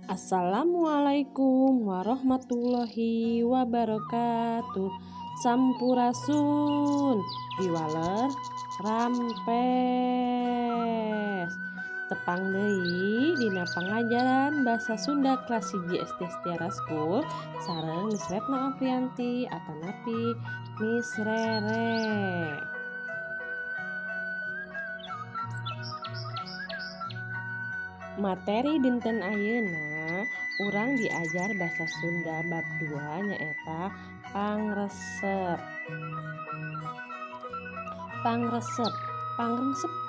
Assalamualaikum warahmatullahi wabarakatuh. Sampurasun piwaler rampes. Tepang deui dina pangajaran basa Sunda kelas 1 SD Setiara School sareng Miss Retno Aprianti atanapi Miss Rere. Materi dinten ayeuna urang diajar basa Sunda bab 2 nyaeta pangresep. Pangresep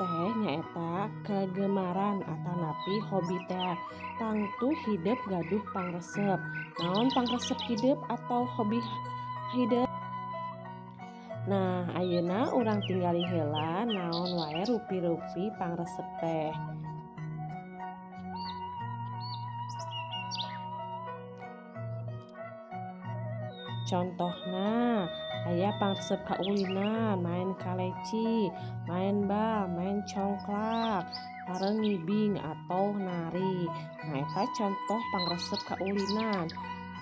teh nyaeta kegemaran atanapi hobi teh. Tangtu hideup gaduh pangresep. Naon pangresep hideup atau hobi hideup? Nah, ayeuna urang tinggali heula naon wae rupi-rupi pangresep teh. Contohna aya pangresep kaulinan, main kaleci, main bal, main congklak, sareng ngibing atau nari. Nah, eta contoh pangresep kaulinan.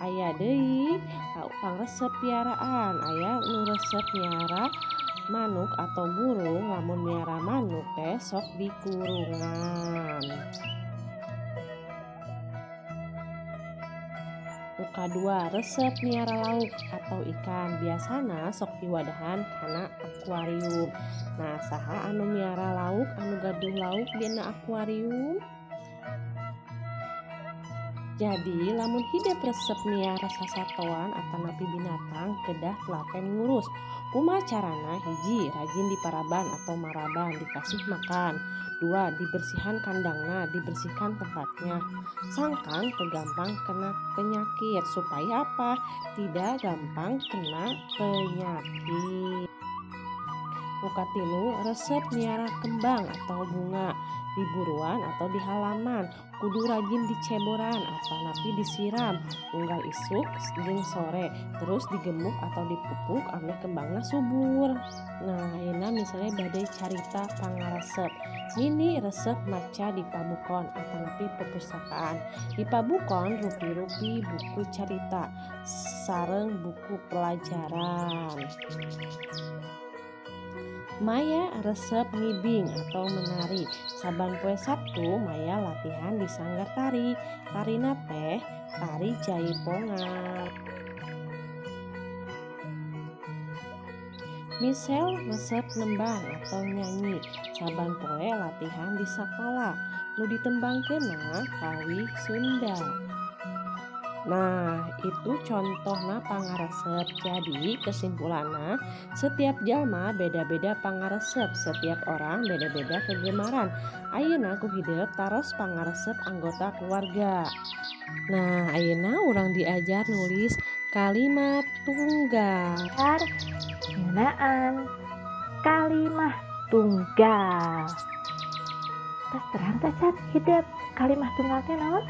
Aya deui pangresep piaraan, aya nu resep miara manuk atau burung. Lamun miara manuk teh sok di kurungan. Nu kadua, resep miara lauk atau ikan. Biasana sok diwadahan kana akuarium. Nah, saha anu miara lauk, anu gaduh lauk dina akuarium? Jadi, lamun hideup resep miara sasatoan atanapi binatang kedah telaten ngurus. Kumaha carana? 1. Rajin diparaban atau maraban, dikasih makan. 2. Dibersihan kandangna, dibersihkan tempatnya. Sangkan tergampang kena penyakit. Supaya apa? Tidak gampang kena penyakit. Nuka 3, resep miara kembang atau bunga di buruan atau di halaman. Kudu rajin diceboran atanapi disiram unggal isuk jeung sore, terus digemuk atau dipupuk ame kembangna subur. Nah, ayeuna misalnya badai carita pangaresep. Mini resep maca di pabukon atanapi perpustakaan. Di pabukon rupi-rupi buku carita sareng buku pelajaran. Maya resep ngibing atau menari. Saban poe Sabtu Maya latihan di sanggar tari. Tarina teh tari jaipongan. Michelle resep nembang atau nyanyi. Saban poe latihan di sakola. Nu ditembangkeunna kawi Sunda. Nah, itu contohna pangaresep. Jadi, kesimpulanna setiap jalma beda-beda pangaresep, setiap orang beda-beda kegemaran. Ayeuna ku hideup taros pangaresep anggota keluarga. Nah, ayeuna urang diajar nulis kalimat tunggal. Penggunaan kalimat tunggal. Tas terang tacat hideup kalimat tunggal teh naon?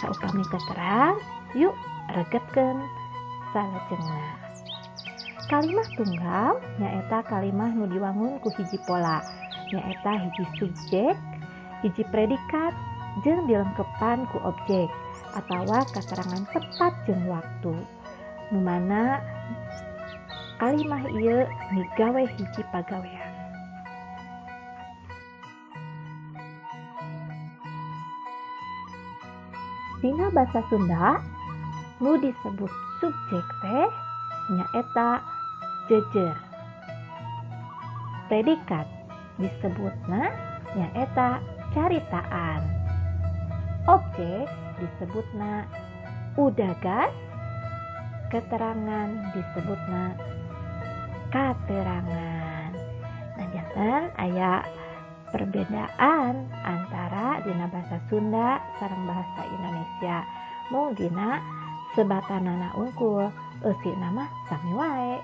Saupami terang, yuk regepkeun salajengna. Kalimat tunggal nyaeta kalimat nu diwangun ku hiji pola, nyaeta hiji subjek, hiji predikat, jeung dilengkepan ku objek atawa katerangan tepat jeung waktu. Nu mana kalimat ieu migawe hiji pagawean. Dina basa Sunda nu disebut subjek teh nyaeta jejer. Predikat disebutna nyaeta caritaan. Objek disebutna udagas. Keterangan disebutna katerangan. Nah, janten aya perbedaan antara dina bahasa Sunda sareng bahasa Indonesia. Mung dina sebatanana unggul, eusina mah sami wae.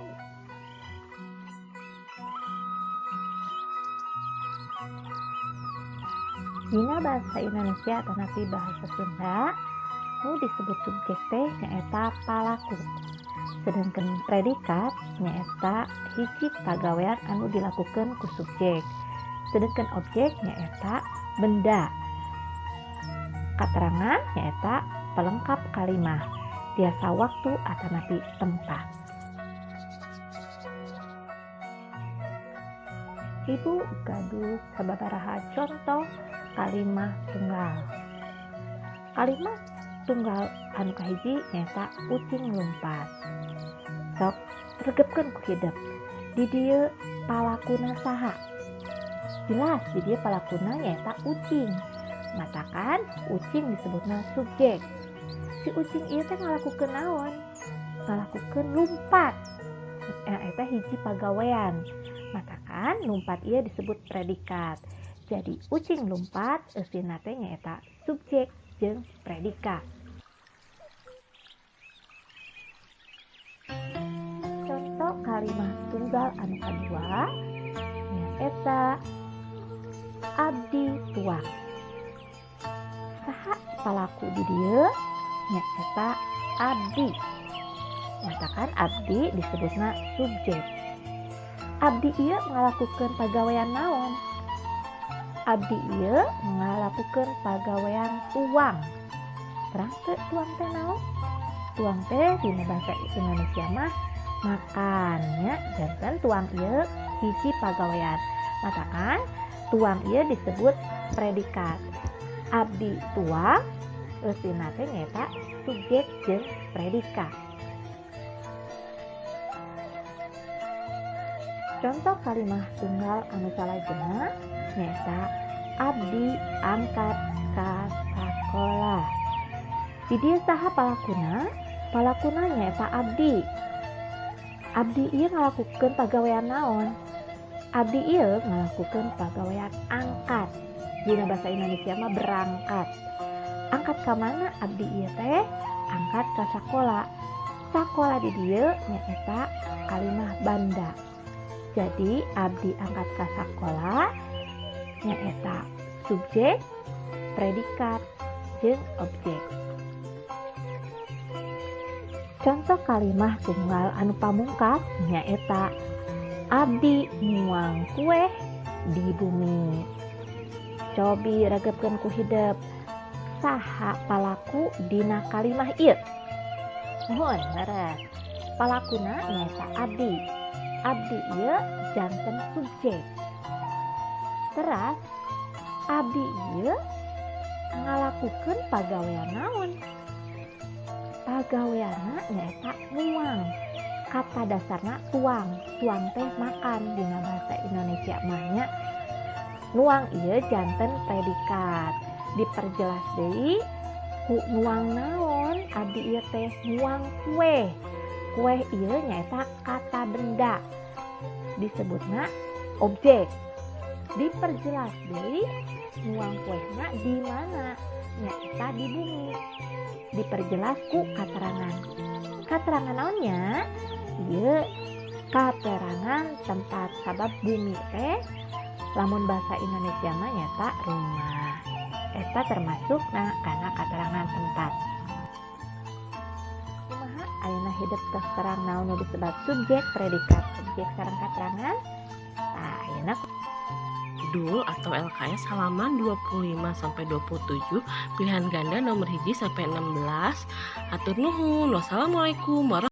Dina bahasa Indonesia atanapi bahasa Sunda nu disebut subjek teh nyaeta palaku. Sedangkan predikat nyaeta hiji pagawean anu dilakukeun ku subjek. Sedangkan objek nyaeta benda. Katerangan nyaeta pelengkap kalimah tiasa waktu atanapi tempat. Ibu gaduh sababaraha contoh kalimah tunggal. Kalimah tunggal anu kahiji nyaeta ucing lumpat. Sok regepkeun ku hideep. Di dieu palakuna saha? Jelas di dieu palakuna nyaeta ucing. Matakan ucing disebutna subjek. Si ucing ieu teh ngalakukeun naon? Ngalakukeun lumpat. Eta hiji pagawean. Matakan lumpat ieu disebut predikat. Jadi ucing lumpat eusina teh nyaeta subjek jeung predikat. Contoh kalimah tunggal anu kadua nyaeta abdi tuang. Saha palaku di dieu nyaeta abdi. Matakan abdi disebutna subjek. Abdi ieu ngalakukeun pagawean naon? Abdi ieu ngalakukeun pagawean tuang. Terang teu tuang teh naon? Tuang teh dina basa Indonesia mah makan nya, janten tuang ieu hiji pagawean. Matakan tuang ieu disebut predikat. Abdi tuang eusina teh nyaeta subjek jeung predikat. Contoh kalimah tunggal anu salajengna nyaeta abdi angkat ka sakola. Di dieu saha palakuna? Palakuna nyaeta abdi. Abdi ieu ngalakukeun pagawean naon? Abdi ieu ngalakukeun pagawean angkat. Dina basa Indonesia mah berangkat. Angkat ka mana abdi ieu teh? Angkat ka sakola. Sakola di dieu nyaeta kalimah banda. Jadi abdi angkat ka sakola nyaeta subjek, predikat, jeung objek. Contoh kalimah tunggal anu pamungkas nyaeta abdi nuang kue di bumi. Cobi regepkeun ku hideep. Saha palaku dina kalimah ieu? Mohon leres. Palakuna nyaeta abdi. Abdi ieu janten subjek. Teras abdi ieu ngalakukeun pagawean naon? Pagaweanna nyaeta nuang. Kata dasarna tuang. Tuang teh makan dina basa Indonesia mah nya. Nuang ieu janten predikat. Diperjelas deui ku nuang naon? Abdi ieu teh nuang kue. Kue ieu nyaeta kata benda. Disebutna objek. Diperjelas deui nuang kuehna di mana? Nyaeta di bumi. Diperjelas ku katerangan. Katerangan naonnya? Ieu katerangan tempat sabab bumi teh lamun bahasa Indonesia mah nyata rumah. Eta termasuk kana katerangan tempat. Kumaha ayeuna hideep tos terang naon nu disebut subjek, predikat, objek sareng katerangan? Tah ayeuna Dul atau LKS halaman 25-27 pilihan ganda nomor 1 sampai 16. Atur nuhun. Wassalamualaikum warahmatullahi wabarakatuh.